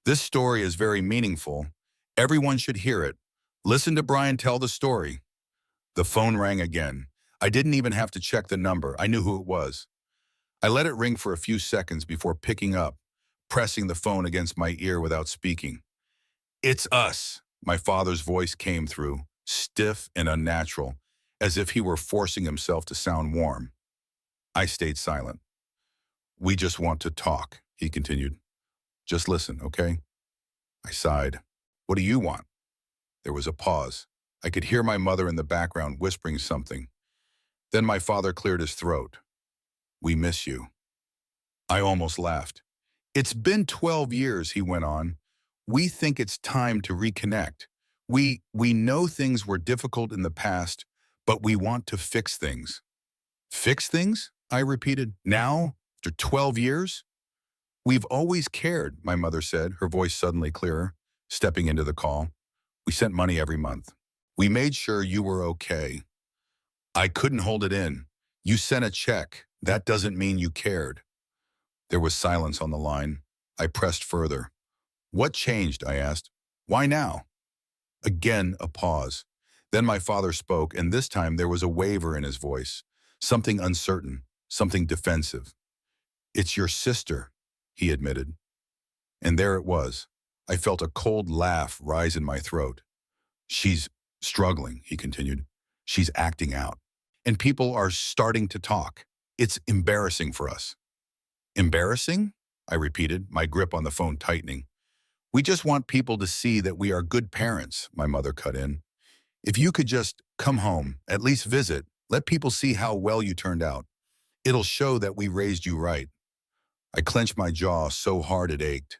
This story is very meaningful. Everyone should hear it. Listen to Brian tell the story." The phone rang again. I didn't even have to check the number. I knew who it was. I let it ring for a few seconds before picking up, pressing the phone against my ear without speaking. "It's us," my father's voice came through, stiff and unnatural, as if he were forcing himself to sound warm. I stayed silent. "We just want to talk," he continued. "Just listen, okay?" I sighed. "What do you want?" There was a pause. I could hear my mother in the background whispering something. Then my father cleared his throat. "We miss you." I almost laughed. "It's been 12 years, he went on. "We think it's time to reconnect. We know things were difficult in the past, but we want to fix things." "Fix things?" I repeated. "Now, after 12 years?" "We've always cared," my mother said, her voice suddenly clearer, stepping into the call. "We sent money every month. We made sure you were okay." I couldn't hold it in. "You sent a check. That doesn't mean you cared." There was silence on the line. I pressed further. "What changed?" I asked. "Why now?" Again, a pause. Then my father spoke, and this time there was a waver in his voice. Something uncertain, something defensive. "It's your sister," he admitted. And there it was. I felt a cold laugh rise in my throat. "She's struggling," he continued. "She's acting out. And people are starting to talk. It's embarrassing for us." "Embarrassing?" I repeated, my grip on the phone tightening. "We just want people to see that we are good parents," my mother cut in. "If you could just come home, at least visit, let people see how well you turned out. It'll show that we raised you right." I clenched my jaw so hard it ached.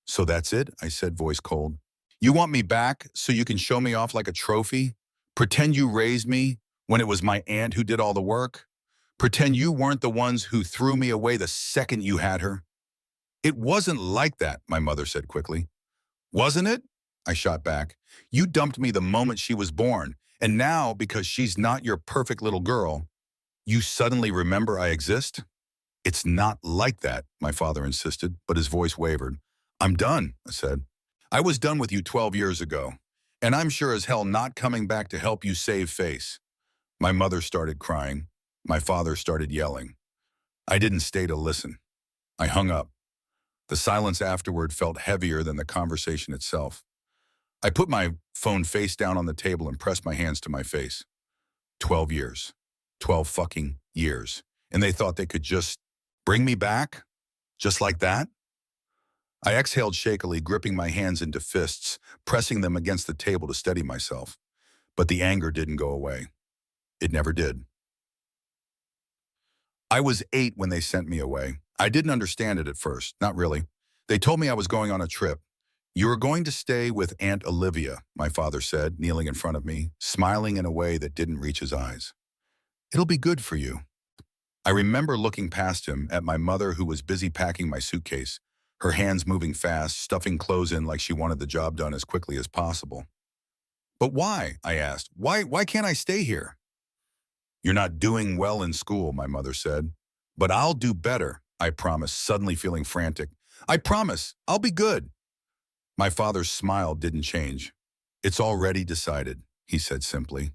"So that's it?" I said, voice cold. "You want me back so you can show me off like a trophy? Pretend you raised me when it was my aunt who did all the work? Pretend you weren't the ones who threw me away the second you had her?" "It wasn't like that," my mother said quickly. "Wasn't it?" I shot back. "You dumped me the moment she was born, and now, because she's not your perfect little girl, you suddenly remember I exist?" "It's not like that," my father insisted, but his voice wavered. "I'm done," I said. "I was done with you 12 years ago, and I'm sure as hell not coming back to help you save face." My mother started crying. My father started yelling. I didn't stay to listen. I hung up. The silence afterward felt heavier than the conversation itself. I put my phone face down on the table and pressed my hands to my face. 12 years. 12 fucking years. And they thought they could just bring me back? Just like that? I exhaled shakily, gripping my hands into fists, pressing them against the table to steady myself. But the anger didn't go away. It never did. I was 8 when they sent me away. I didn't understand it at first, not really. They told me I was going on a trip. "You are going to stay with Aunt Olivia," my father said, kneeling in front of me, smiling in a way that didn't reach his eyes. "It'll be good for you." I remember looking past him at my mother, who was busy packing my suitcase, her hands moving fast, stuffing clothes in like she wanted the job done as quickly as possible. "But why?" I asked. Why can't I stay here?" "You're not doing well in school," my mother said. "But I'll do better," I promised, suddenly feeling frantic. "I promise, I'll be good." My father's smile didn't change. "It's already decided," he said simply.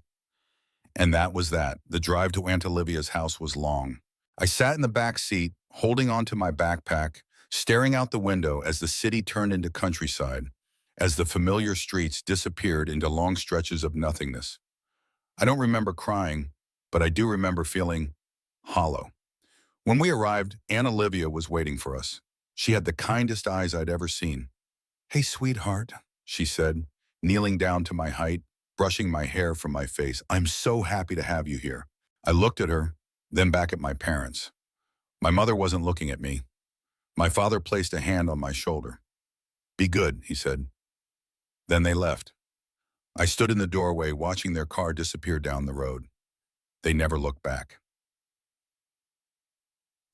And that was that. The drive to Aunt Olivia's house was long. I sat in the back seat, holding onto my backpack, staring out the window as the city turned into countryside, as the familiar streets disappeared into long stretches of nothingness. I don't remember crying, but I do remember feeling hollow. When we arrived, Aunt Olivia was waiting for us. She had the kindest eyes I'd ever seen. "Hey, sweetheart," she said, kneeling down to my height, brushing my hair from my face. "I'm so happy to have you here." I looked at her, then back at my parents. My mother wasn't looking at me. My father placed a hand on my shoulder. "Be good," he said. Then they left. I stood in the doorway watching their car disappear down the road. They never looked back.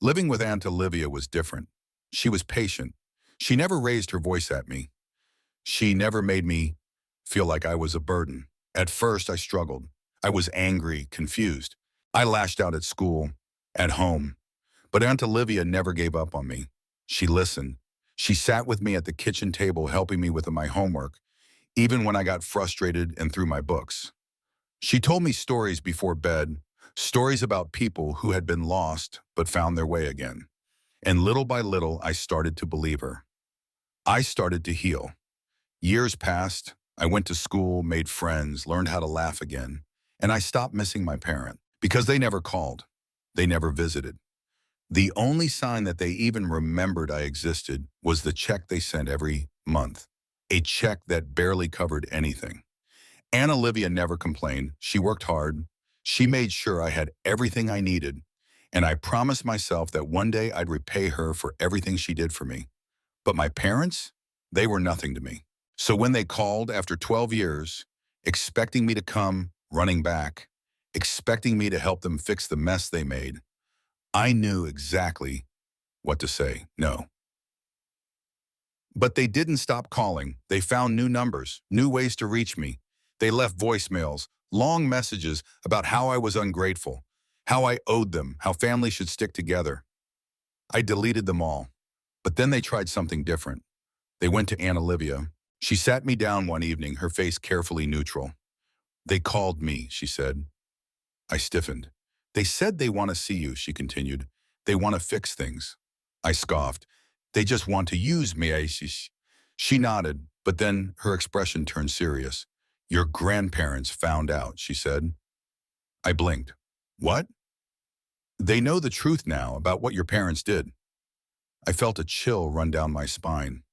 Living with Aunt Olivia was different. She was patient. She never raised her voice at me. She never made me feel like I was a burden. At first, I struggled. I was angry, confused. I lashed out at school, at home. But Aunt Olivia never gave up on me. She listened. She sat with me at the kitchen table helping me with my homework, even when I got frustrated and threw my books. She told me stories before bed, stories about people who had been lost but found their way again. And little by little, I started to believe her. I started to heal. Years passed. I went to school, made friends, learned how to laugh again. And I stopped missing my parent because they never called. They never visited. The only sign that they even remembered I existed was the check they sent every month, a check that barely covered anything. Aunt Olivia never complained. She worked hard. She made sure I had everything I needed. And I promised myself that one day I'd repay her for everything she did for me. But my parents, they were nothing to me. So when they called after 12 years, expecting me to come running back, expecting me to help them fix the mess they made, I knew exactly what to say. No. But they didn't stop calling. They found new numbers, new ways to reach me. They left voicemails, long messages about how I was ungrateful, how I owed them, how families should stick together. I deleted them all. But then they tried something different. They went to Aunt Olivia. She sat me down one evening, her face carefully neutral. "They called me," she said. I stiffened. "They said they want to see you," she continued. "They want to fix things." I scoffed. "They just want to use me." She nodded, but then her expression turned serious. "Your grandparents found out," she said. I blinked. "What?" "They know the truth now about what your parents did." I felt a chill run down my spine.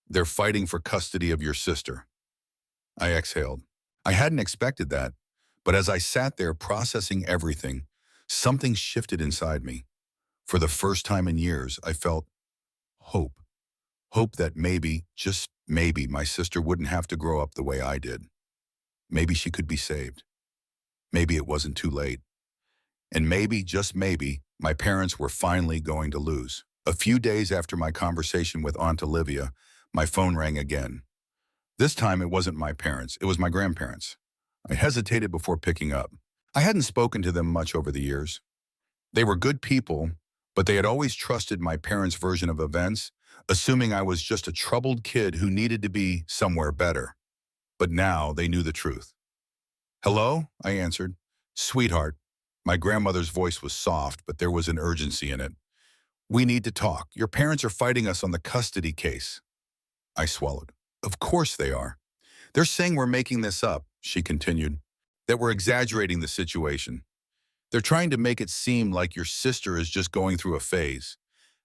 "They're fighting for custody of your sister." I exhaled. I hadn't expected that, but as I sat there processing everything, something shifted inside me. For the first time in years, I felt hope. Hope that maybe, just maybe, my sister wouldn't have to grow up the way I did. Maybe she could be saved. Maybe it wasn't too late. And maybe, just maybe, my parents were finally going to lose. A few days after my conversation with Aunt Olivia, my phone rang again. This time it wasn't my parents, it was my grandparents. I hesitated before picking up. I hadn't spoken to them much over the years. They were good people, but they had always trusted my parents' version of events, assuming I was just a troubled kid who needed to be somewhere better. But now they knew the truth. "Hello?" I answered. "Sweetheart." My grandmother's voice was soft, but there was an urgency in it. "We need to talk. Your parents are fighting us on the custody case." I swallowed. "Of course they are. They're saying we're making this up," she continued, "that we're exaggerating the situation. They're trying to make it seem like your sister is just going through a phase,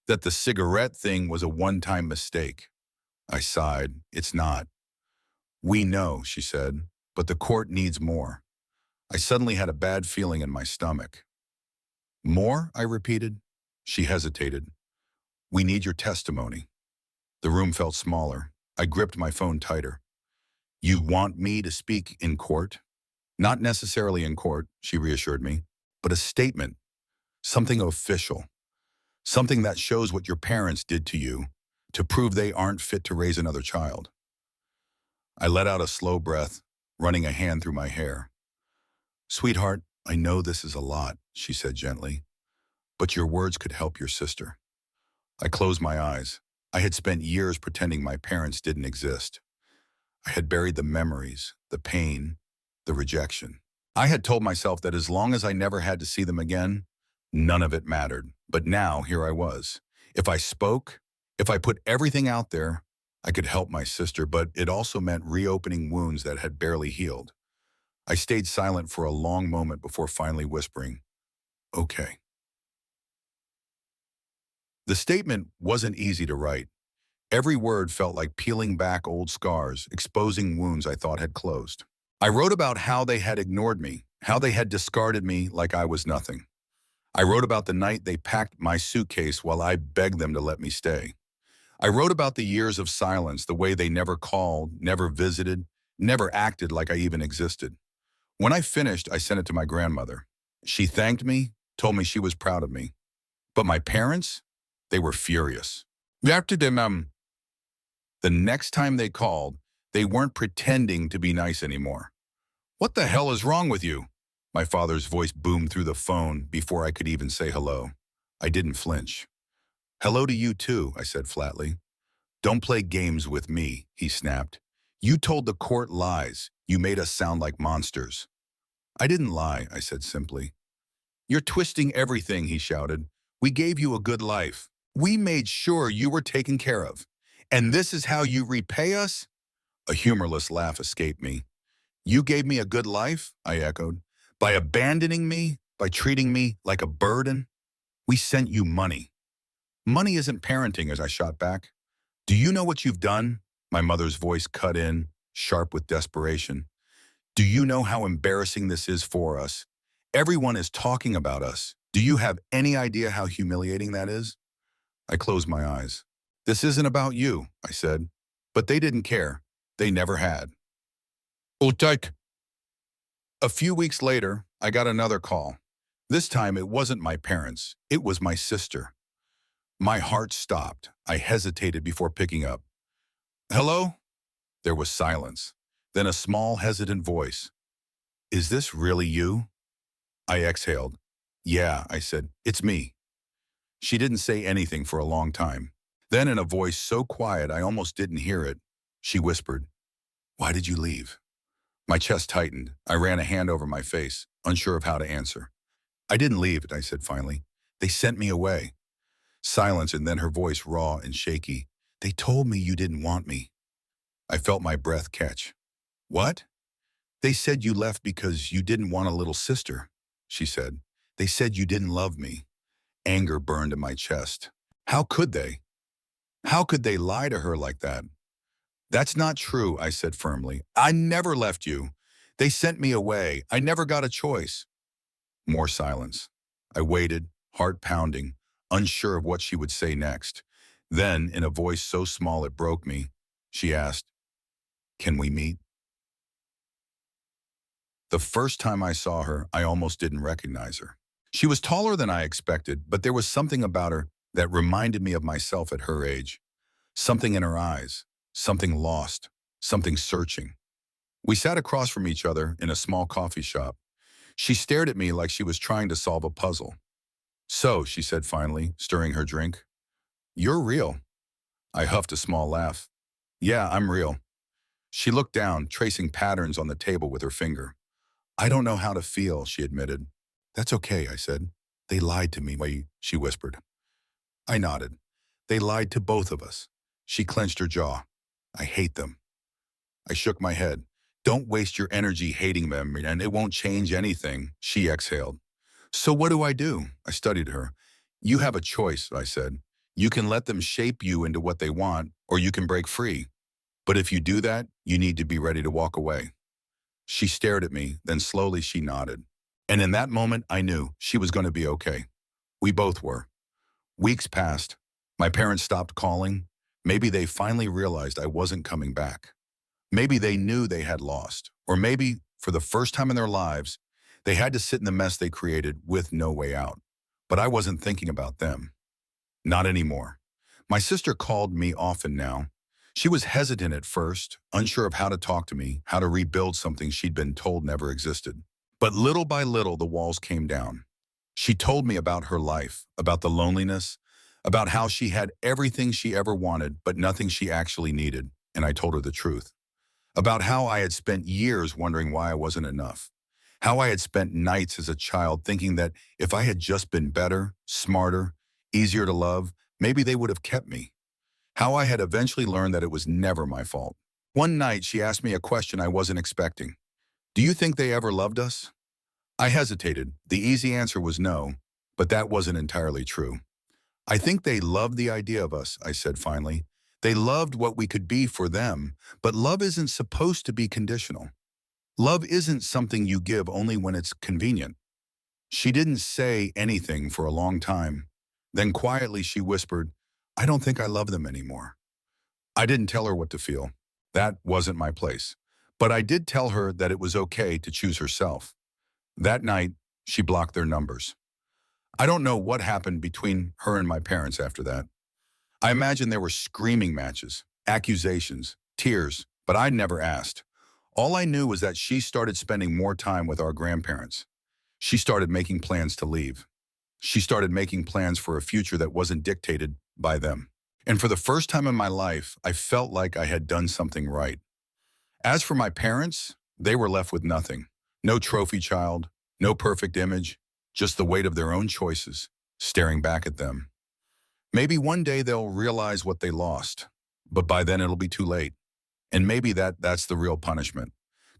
that the cigarette thing was a one-time mistake." I sighed. "It's not." "We know," she said, "but the court needs more." I suddenly had a bad feeling in my stomach. "More?" I repeated. She hesitated. "We need your testimony." The room felt smaller. I gripped my phone tighter. "You want me to speak in court?" "Not necessarily in court," she reassured me, "but a statement, something official, something that shows what your parents did to you to prove they aren't fit to raise another child." I let out a slow breath, running a hand through my hair. "Sweetheart, I know this is a lot," she said gently, "but your words could help your sister." I closed my eyes. I had spent years pretending my parents didn't exist. I had buried the memories, the pain, the rejection. I had told myself that as long as I never had to see them again, none of it mattered. But now, here I was. If I spoke, if I put everything out there, I could help my sister, but it also meant reopening wounds that had barely healed. I stayed silent for a long moment before finally whispering, "Okay." The statement wasn't easy to write. Every word felt like peeling back old scars, exposing wounds I thought had closed. I wrote about how they had ignored me, how they had discarded me like I was nothing. I wrote about the night they packed my suitcase while I begged them to let me stay. I wrote about the years of silence, the way they never called, never visited, never acted like I even existed. When I finished, I sent it to my grandmother. She thanked me, told me she was proud of me. But my parents, they were furious. After them, the next time they called, they weren't pretending to be nice anymore. "What the hell is wrong with you?" My father's voice boomed through the phone before I could even say hello. I didn't flinch. "Hello to you too," I said flatly. Don't play games with me, he snapped. You told the court lies. You made us sound like monsters. I didn't lie, I said simply. You're twisting everything, he shouted. We gave you a good life. We made sure you were taken care of. And this is how you repay us? A humorless laugh escaped me. You gave me a good life, I echoed. By abandoning me, by treating me like a burden? We sent you money. Money isn't parenting, as I shot back. Do you know what you've done? My mother's voice cut in, sharp with desperation. Do you know how embarrassing this is for us? Everyone is talking about us. Do you have any idea how humiliating that is? I closed my eyes. This isn't about you, I said. But they didn't care. They never had. Utek. A few weeks later, I got another call. This time it wasn't my parents. It was my sister. My heart stopped. I hesitated before picking up. Hello? There was silence. Then a small, hesitant voice. Is this really you? I exhaled. Yeah, I said. It's me. She didn't say anything for a long time. Then in a voice so quiet I almost didn't hear it, she whispered, Why did you leave? My chest tightened. I ran a hand over my face, unsure of how to answer. I didn't leave it, I said finally. They sent me away. Silence, and then her voice raw and shaky. They told me you didn't want me. I felt my breath catch. What? They said you left because you didn't want a little sister, she said. They said you didn't love me. Anger burned in my chest. How could they? How could they lie to her like that? That's not true, I said firmly. I never left you. They sent me away. I never got a choice. More silence. I waited, heart pounding, unsure of what she would say next. Then, in a voice so small it broke me, she asked, Can we meet? The first time I saw her, I almost didn't recognize her. She was taller than I expected, but there was something about her that reminded me of myself at her age. Something in her eyes, something lost, something searching. We sat across from each other in a small coffee shop. She stared at me like she was trying to solve a puzzle. So, she said finally, stirring her drink, You're real. I huffed a small laugh. Yeah, I'm real. She looked down, tracing patterns on the table with her finger. I don't know how to feel, she admitted. That's okay, I said. They lied to me, she whispered. I nodded. They lied to both of us. She clenched her jaw. I hate them. I shook my head. Don't waste your energy hating them, and it won't change anything, she exhaled. So what do? I studied her. You have a choice, I said. You can let them shape you into what they want, or you can break free. But if you do that, you need to be ready to walk away. She stared at me, then slowly she nodded. And in that moment, I knew she was going to be okay. We both were. Weeks passed. My parents stopped calling. Maybe they finally realized I wasn't coming back. Maybe they knew they had lost. Or maybe, for the first time in their lives, they had to sit in the mess they created with no way out. But I wasn't thinking about them. Not anymore. My sister called me often now. She was hesitant at first, unsure of how to talk to me, how to rebuild something she'd been told never existed. But little by little, the walls came down. She told me about her life, about the loneliness, about how she had everything she ever wanted, but nothing she actually needed, and I told her the truth. About how I had spent years wondering why I wasn't enough. How I had spent nights as a child thinking that if I had just been better, smarter, easier to love, maybe they would have kept me. How I had eventually learned that it was never my fault. One night, she asked me a question I wasn't expecting. Do you think they ever loved us? I hesitated. The easy answer was no, but that wasn't entirely true. I think they loved the idea of us, I said finally. They loved what we could be for them, but love isn't supposed to be conditional. Love isn't something you give only when it's convenient. She didn't say anything for a long time. Then quietly she whispered, I don't think I love them anymore. I didn't tell her what to feel. That wasn't my place. But I did tell her that it was okay to choose herself. That night, she blocked their numbers. I don't know what happened between her and my parents after that. I imagine there were screaming matches, accusations, tears, but I never asked. All I knew was that she started spending more time with our grandparents. She started making plans to leave. She started making plans for a future that wasn't dictated by them. And for the first time in my life, I felt like I had done something right. As for my parents, they were left with nothing. No trophy child, no perfect image, just the weight of their own choices, staring back at them. Maybe one day they'll realize what they lost, but by then it'll be too late. And maybe that's the real punishment.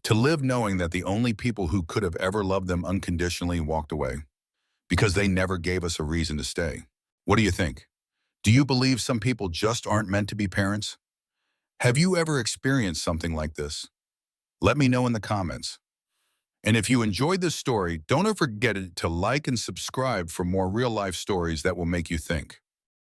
To live knowing that the only people who could have ever loved them unconditionally walked away because they never gave us a reason to stay. What do you think? Do you believe some people just aren't meant to be parents? Have you ever experienced something like this? Let me know in the comments. And if you enjoyed this story, don't forget to like and subscribe for more real-life stories that will make you think.